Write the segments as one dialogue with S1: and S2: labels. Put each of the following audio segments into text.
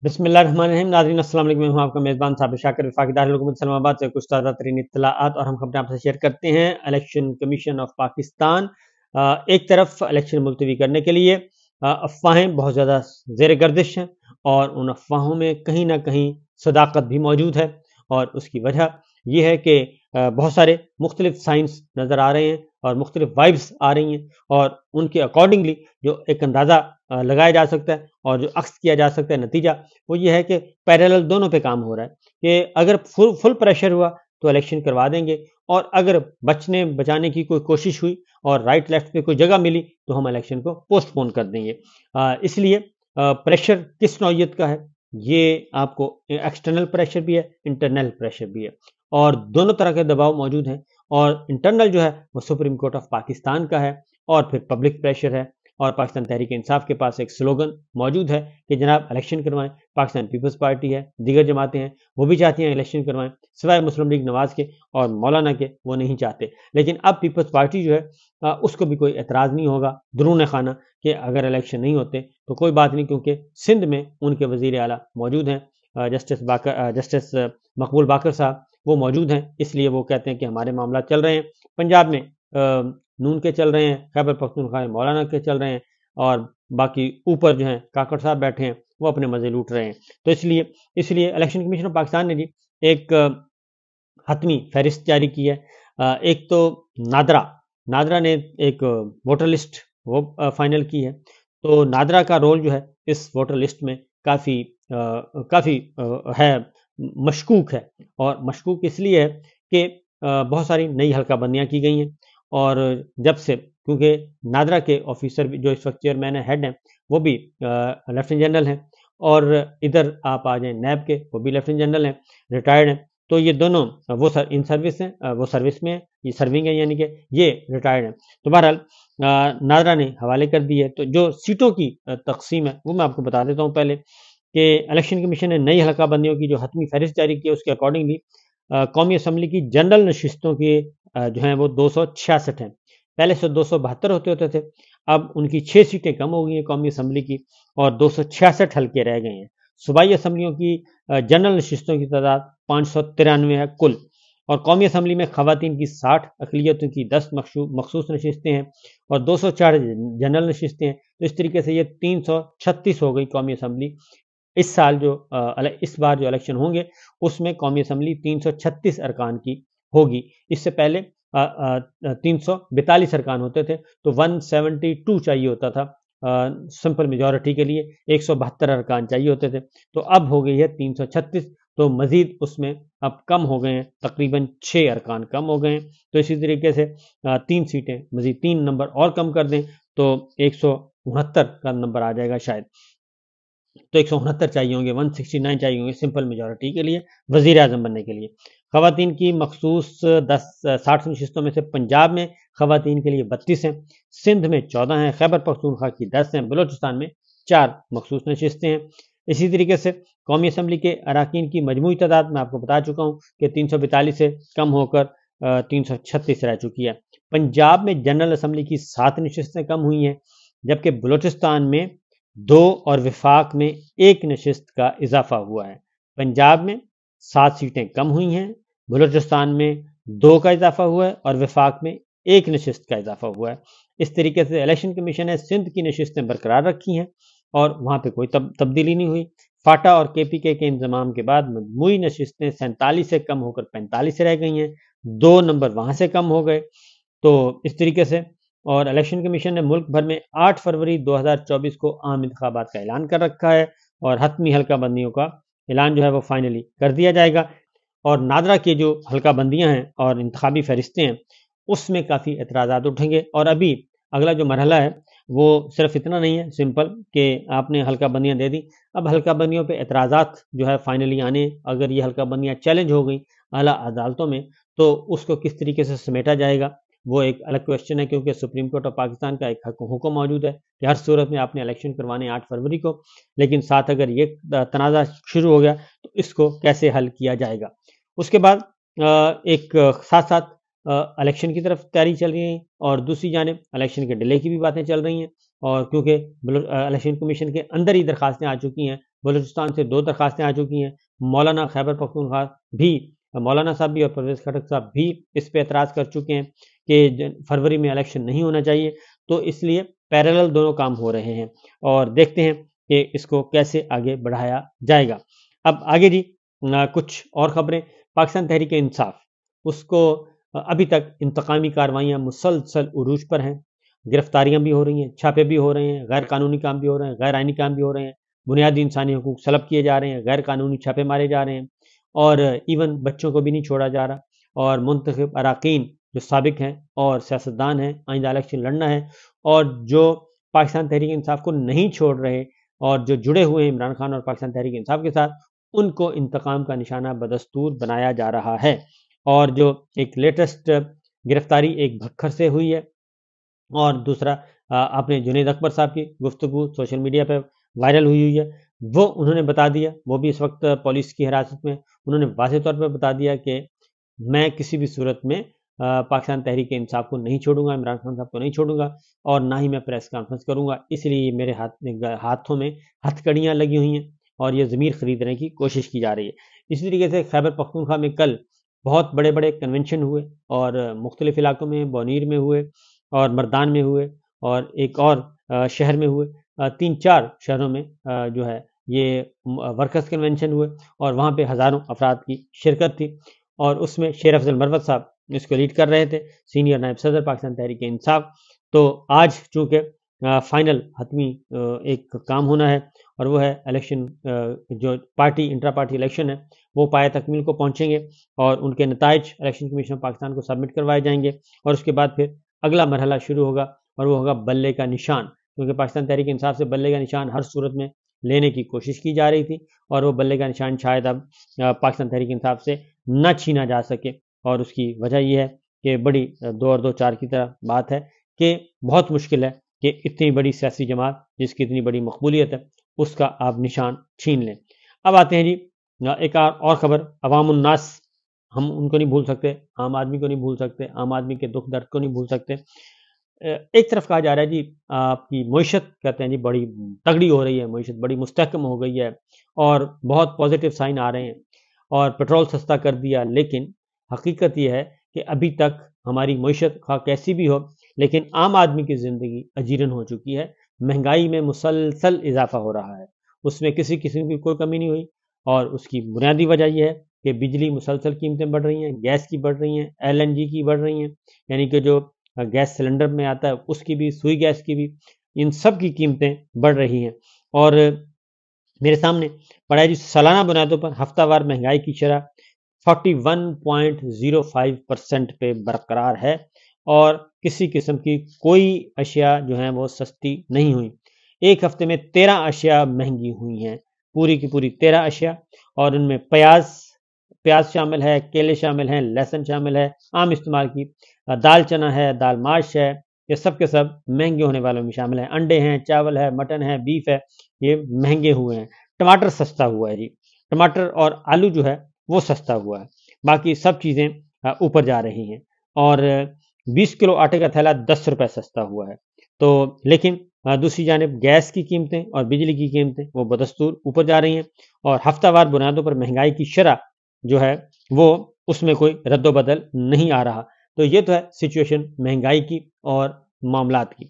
S1: بسم اللہ الرحمن الرحیم. ناظرین السلام علیکم. میں ہوں آپ کا میزبان صابر شاکر وفاقی دارالحکومت اسلام آباد سے کچھ تازہ ترین اطلاعات اور ہم خبریں آپ سے شیئر کرتے ہیں. الیکشن کمیشن آف پاکستان ایک طرف الیکشن ملتوی کرنے کے لیے افواہیں بہت زیادہ زیر گردش ہیں اور ان افواہوں میں کہیں نہ کہیں صداقت بھی موجود ہے، اور اس کی وجہ یہ ہے کہ بہت سارے مختلف سائنس نظر آ رہے ہیں اور مختلف وائبس آ رہی ہیں، اور ان کے اکارڈنگلی جو ایک اندازہ لگایا جا سکتا ہے اور جو عکس کیا جا سکتا ہے نتیجہ وہ یہ ہے کہ پیرالل دونوں پہ کام ہو رہا ہے کہ اگر فل پریشر ہوا تو الیکشن کروا دیں گے، اور اگر بچانے کی کوئی کوشش ہوئی اور رائٹ لیفٹ پہ کوئی جگہ ملی تو ہم الیکشن کو پوسٹ پون کر دیں گے. اس لیے پریشر کس نوعیت کا ہے، یہ آپ کو ایکسٹرنل پریشر بھی ہے، انٹرنل پریشر بھی ہے، اور دونوں طرح کے دباؤ موجود ہیں. اور انٹرنل جو ہے وہ سپریم کورٹ آف پاکستان کا ہے، اور پھر پبلک پریشر ہے، اور پاکستان تحریک انصاف کے پاس ایک سلوگن موجود ہے کہ جناب الیکشن کروائیں. پاکستان پیپلز پارٹی ہے، دیگر جماعتیں ہیں، وہ بھی چاہتی ہیں الیکشن کروائیں، سوائے مسلم لیگ نواز کے اور مولانا کے، وہ نہیں چاہتے. لیکن اب پیپلز پارٹی جو ہے اس کو بھی کوئی اعتراض نہیں ہوگا درون خانہ کہ اگر الیکشن نہیں ہوتے تو کوئی بات نہیں، کیونکہ سندھ میں ان کے وزیر اعلیٰ موجود ہیں، جسٹس مقبول باقر صاحب وہ موجود ہیں، اس لیے وہ کہتے ہیں کہ ہمارے معاملات چل رہے ہیں. پنجاب میں نون کے چل رہے ہیں، خیبر پختونخوا میں مولانا کے چل رہے ہیں، اور باقی اوپر جو ہیں کاکڑ صاحب بیٹھے ہیں وہ اپنے مزے لوٹ رہے ہیں. تو اس لیے الیکشن کمیشن آف پاکستان نے جی ایک حتمی فہرست جاری کی ہے. ایک تو نادرا نے ایک ووٹر لسٹ وہ فائنل کی ہے. تو نادرا کا رول جو ہے اس ووٹر لسٹ میں کافی ہے، مشکوک ہے، اور مشکوک اس لیے ہے کہ بہت ساری نئی حلقہ بندیاں کی گئی ہیں، اور جب سے کیونکہ نادرا کے آفیسر جو اس وقت چیئرمین ہیڈ ہیں وہ بھی لیفٹیننٹ جنرل ہیں، اور ادھر آپ آ جائیں نیب کے، وہ بھی لیفٹیننٹ جنرل ہیں، ریٹائرڈ ہیں. تو یہ دونوں وہ ان سروس ہیں، وہ سروس میں ہیں، یہ سرونگ ہے، یعنی کہ یہ ریٹائرڈ ہیں. تو بہرحال نادرا نے حوالے کر دی ہے. تو جو سیٹوں کی تقسیم ہے وہ میں آپ کو بتا دیتا ہوں پہلے کہ الیکشن کمیشن نے نئی حلقہ بندیوں کی جو حتمی فہرست جاری کی ہے اس کے اکارڈنگلی قومی اسمبلی کی جنرل نشستوں کی جو ہیں وہ 266 ہیں. پہلے سے 272 ہوتے تھے، اب ان کی 6 سیٹیں کم ہو گئی ہیں قومی اسمبلی کی، اور 266 حلقے رہ گئے ہیں. صوبائی اسمبلیوں کی جنرل نشستوں کی تعداد 593 ہے کل، اور قومی اسمبلی میں خواتین کی 60، اقلیتوں کی 10 مخصوص نشستیں ہیں، اور 204 جنرل نشستیں ہیں. تو اس طریقے سے یہ 336 ہو گئی قومی اسمبلی. اس بار جو الیکشن ہوں گے اس میں قومی اسمبلی 336 ارکان کی ہوگی. اس سے پہلے 342 ارکان ہوتے تھے، تو 172 چاہیے ہوتا تھا سمپل میجورٹی کے لیے، 172 ارکان چاہیے ہوتے تھے. تو اب ہو گئی ہے 336، تو مزید اس میں اب کم ہو گئے ہیں، تقریباً 6 ارکان کم ہو گئے ہیں. تو اسی طریقے سے 3 سیٹیں مزید 3 نمبر اور کم کر دیں تو 169 کا نمبر آ جائے گا شاید. تو 169 چاہیے ہوں گے، 169 چاہیے ہوں گے سمپل میجورٹی کے لیے وزیر اعظم بننے کے لیے. خواتین کی مخصوص 60 نشستوں میں سے پنجاب میں خواتین کے لیے 32 ہیں، سندھ میں 14 ہیں، خیبر پختونخوا کی 10 ہیں، بلوچستان میں 4 مخصوص نشستیں ہیں. اسی طریقے سے قومی اسمبلی کے اراکین کی مجموعی تعداد میں آپ کو بتا چکا ہوں کہ 342 سے کم ہو کر 336 رہ چکی ہے. پنجاب میں جنرل اسمبلی کی 7 نشستیں کم ہوئی ہیں، جبکہ بلوچستان میں 2 اور وفاق میں 1 نشست کا اضافہ ہوا ہے. پنجاب میں 7 سیٹیں کم ہوئی ہیں، بلوچستان میں 2 کا اضافہ ہوا ہے، اور وفاق میں 1 نشست کا اضافہ ہوا ہے. اس طریقے سے الیکشن کمیشن نے سندھ کی نشستیں برقرار رکھی ہیں اور وہاں پہ کوئی تبدیلی نہیں ہوئی. فاٹا اور کے پی کے انضمام کے بعد مجموعی نشستیں 47 سے کم ہو کر 45 رہ گئی ہیں، 2 نمبر وہاں سے کم ہو گئے. تو اس طریقے سے، اور الیکشن کمیشن نے ملک بھر میں 8 فروری 2024 کو عام انتخابات کا اعلان کر رکھا ہے، اور حتمی حلقہ بندیوں کا اعلان جو ہے وہ فائنلی کر دیا جائے گا. اور نادرا کی جو حلقہ بندیاں ہیں اور انتخابی فہرستیں ہیں اس میں کافی اعتراضات اٹھیں گے. اور ابھی اگلا جو مرحلہ ہے وہ صرف اتنا نہیں ہے سمپل کہ آپ نے حلقہ بندیاں دے دی، اب حلقہ بندیوں پہ اعتراضات جو ہے فائنلی آنے. اگر یہ حلقہ بندیاں چیلنج ہو گئی اعلیٰ عدالتوں میں تو اس کو کس طریقے سے سمیٹا جائے گا وہ ایک الگ کوشچن ہے، کیونکہ سپریم کورٹ آف پاکستان کا ایک حکم موجود ہے کہ ہر صورت میں آپ نے الیکشن کروانے 8 فروری کو، لیکن ساتھ اگر یہ تنازع شروع ہو گیا تو اس کو کیسے حل کیا جائے گا. اس کے بعد ایک ساتھ ساتھ الیکشن کی طرف تیاری چل رہی ہے، اور دوسری جانب الیکشن کے ڈیلے کی بھی باتیں چل رہی ہیں، اور کیونکہ الیکشن کمیشن کے اندر ہی درخواستیں آ چکی ہیں بلوچستان سے 2 درخواستیں آ چکی ہیں. مولانا خیبر پختونخوا بھی، مولانا صاحب بھی اور پرویز خٹک صاحب بھی اس پہ اعتراض کر چکے ہیں کہ فروری میں الیکشن نہیں ہونا چاہیے. تو اس لیے پیرالل دونوں کام ہو رہے ہیں اور دیکھتے ہیں کہ اس کو کیسے آگے بڑھایا جائے گا. اب آگے جی کچھ اور خبریں. پاکستان تحریک انصاف، اس کو ابھی تک انتقامی کارروائیاں مسلسل عروج پر ہیں. گرفتاریاں بھی ہو رہی ہیں، چھاپے بھی ہو رہے ہیں، غیر قانونی کام بھی ہو رہے ہیں، غیر آئینی کام بھی ہو رہے ہیں، بنیادی انسانی حقوق سلب کیے جا رہے ہیں، غیر قانونی چھاپے مارے جا رہے ہیں اور ایون بچوں کو بھی نہیں چھوڑا جا رہا. اور منتخب اراکین جو سابق ہیں اور سیاستدان ہیں، آئندہ الیکشن لڑنا ہے اور جو پاکستان تحریک انصاف کو نہیں چھوڑ رہے اور جو جڑے ہوئے ہیں عمران خان اور پاکستان تحریک انصاف کے ساتھ، ان کو انتقام کا نشانہ بدستور بنایا جا رہا ہے. اور جو ایک لیٹسٹ گرفتاری ایک بھکھر سے ہوئی ہے اور دوسرا آپ نے جنید اکبر صاحب کی گفتگو سوشل میڈیا پہ وائرل ہوئی ہے، وہ انہوں نے بتا دیا، وہ بھی اس وقت پولیس کی حراست میں. انہوں نے واضح طور پہ بتا دیا کہ میں کسی بھی صورت میں پاکستان تحریک انصاف کو نہیں چھوڑوں گا، عمران خان صاحب کو نہیں چھوڑوں گا اور نہ ہی میں پریس کانفرنس کروں گا. اس لیے میرے ہاتھوں میں ہتھ کڑیاں لگی ہوئی ہیں اور یہ ضمیر خریدنے کی کوشش کی جا رہی ہے. اسی طریقے سے خیبر پختونخوا میں کل بہت بڑے بڑے کنونشن ہوئے اور مختلف علاقوں میں، بونیر میں ہوئے اور مردان میں ہوئے اور ایک اور شہر میں ہوئے. 3-4 شہروں میں جو ہے یہ ورکرز کنونشن ہوئے اور وہاں پہ ہزاروں افراد کی شرکت تھی اور اس میں شیر افضل مروت صاحب اس کو لیڈ کر رہے تھے، سینئر نائب صدر پاکستان تحریک انصاف. تو آج چونکہ فائنل حتمی ایک کام ہونا ہے اور وہ ہے الیکشن، جو پارٹی انٹرا پارٹی الیکشن ہے وہ پایہ تکمیل کو پہنچیں گے اور ان کے نتائج الیکشن کمیشن آف پاکستان کو سبمٹ کروائے جائیں گے اور اس کے بعد پھر اگلا مرحلہ شروع ہوگا اور وہ ہوگا بلے کا نشان. کیونکہ پاکستان تحریک انصاف سے بلے کا نشان ہر صورت میں لینے کی کوشش کی جا رہی تھی اور وہ بلے کا نشان شاید اب پاکستان تحریک انصاف سے نہ چھینا جا سکے. اور اس کی وجہ یہ ہے کہ بڑی 2 اور 2 4 کی طرح بات ہے کہ بہت مشکل ہے کہ اتنی بڑی سیاسی جماعت جس کی اتنی بڑی مقبولیت ہے اس کا آپ نشان چھین لیں. اب آتے ہیں جی ایک اور خبر. عوام الناس، ہم ان کو نہیں بھول سکتے، عام آدمی کو نہیں بھول سکتے، عام آدمی کے دکھ درد کو نہیں بھول سکتے. ایک طرف کہا جا رہا ہے جی آپ کی معیشت کہتے ہیں جی بڑی تگڑی ہو رہی ہے، معیشت بڑی مستحکم ہو گئی ہے اور بہت پازیٹیو سائن آ رہے ہیں اور پیٹرول سستا کر دیا. لیکن حقیقت یہ ہے کہ ابھی تک ہماری معیشت خواہ کیسی بھی ہو لیکن عام آدمی کی زندگی اجیرن ہو چکی ہے. مہنگائی میں مسلسل اضافہ ہو رہا ہے، اس میں کسی قسم کی کوئی کمی نہیں ہوئی اور اس کی بنیادی وجہ یہ ہے کہ بجلی مسلسل قیمتیں بڑھ رہی ہیں، گیس کی بڑھ رہی ہیں، LNG کی بڑھ رہی ہیں، یعنی کہ جو گیس سلنڈر میں آتا ہے اس کی بھی، سوئی گیس کی بھی، ان سب کی قیمتیں بڑھ رہی ہیں. اور میرے سامنے پڑا ہے جی سالانہ بنیادوں پر ہفتہ وار مہنگائی کی شرح 41.05% پہ برقرار ہے اور کسی قسم کی کوئی اشیاء جو ہیں وہ سستی نہیں ہوئی. ایک ہفتے میں 13 اشیاء مہنگی ہوئی ہیں، پوری کی پوری 13 اشیاء. اور ان میں پیاز شامل ہے، کیلے شامل ہیں، لہسن شامل ہے، عام استعمال کی دال چنا ہے، دال ماش ہے، یہ سب کے سب مہنگے ہونے والوں میں شامل ہیں. انڈے ہیں، چاول ہے، مٹن ہے، بیف ہے، یہ مہنگے ہوئے ہیں. ٹماٹر سستا ہوا ہے جی، ٹماٹر اور آلو جو ہے وہ سستا ہوا ہے، باقی سب چیزیں اوپر جا رہی ہیں. اور 20 کلو آٹے کا تھیلا 10 روپے سستا ہوا ہے. تو لیکن دوسری جانب گیس کی قیمتیں اور بجلی کی قیمتیں وہ بدستور اوپر جا رہی ہیں اور ہفتہ وار بنیادوں پر مہنگائی کی شرح جو ہے وہ اس میں کوئی رد و بدل نہیں آ رہا. تو یہ تو ہے سچویشن مہنگائی کی اور معاملات کی.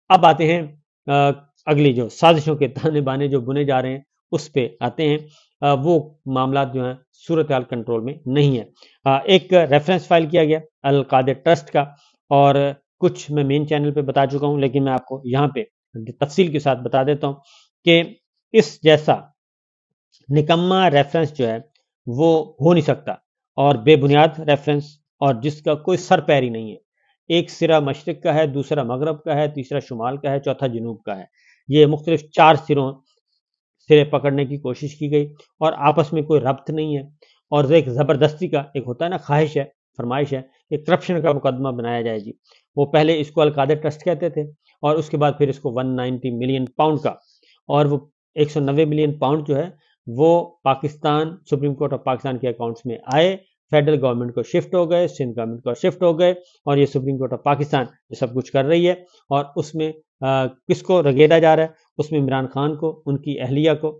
S1: اب آتے ہیں اگلی جو سازشوں کے تانے بانے جو بنے جا رہے ہیں اس پہ آتے ہیں. وہ معاملات جو ہیں صورتحال کنٹرول میں نہیں ہے. ایک ریفرنس فائل کیا گیا القادر ٹرسٹ کا اور کچھ میں مین چینل پہ بتا چکا ہوں لیکن میں آپ کو یہاں پہ تفصیل کے ساتھ بتا دیتا ہوں کہ اس جیسا نکما ریفرنس جو ہے وہ ہو نہیں سکتا اور بے بنیاد ریفرنس اور جس کا کوئی سر پیر ہی نہیں ہے. ایک سرا مشرق کا ہے، دوسرا مغرب کا ہے، تیسرا شمال کا ہے، چوتھا جنوب کا ہے. یہ مختلف 4 سرے پکڑنے کی کوشش کی گئی اور آپس میں کوئی ربط نہیں ہے اور ایک زبردستی کا ایک ہوتا ہے نا، خواہش ہے، فرمائش ہے کہ کرپشن کا مقدمہ بنایا جائے جی. وہ پہلے اس کو القادر ٹرسٹ کہتے تھے اور اس کے بعد پھر اس کو 190 ملین پاؤنڈ کا، اور وہ 190 ملین پاؤنڈ جو ہے وہ Pakistan supreme court of Pakistan کے اکاؤنٹس میں آئے، فیڈرل گورنمنٹ کو شفٹ ہو گئے، سندھ گورنمنٹ کو شفٹ ہو گئے اور یہ سپریم کورٹ آف پاکستان یہ سب کچھ کر رہی ہے. اور اس میں کس کو رگیدا جا رہا ہے؟ اس میں عمران خان کو، ان کی اہلیہ کو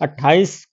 S1: 28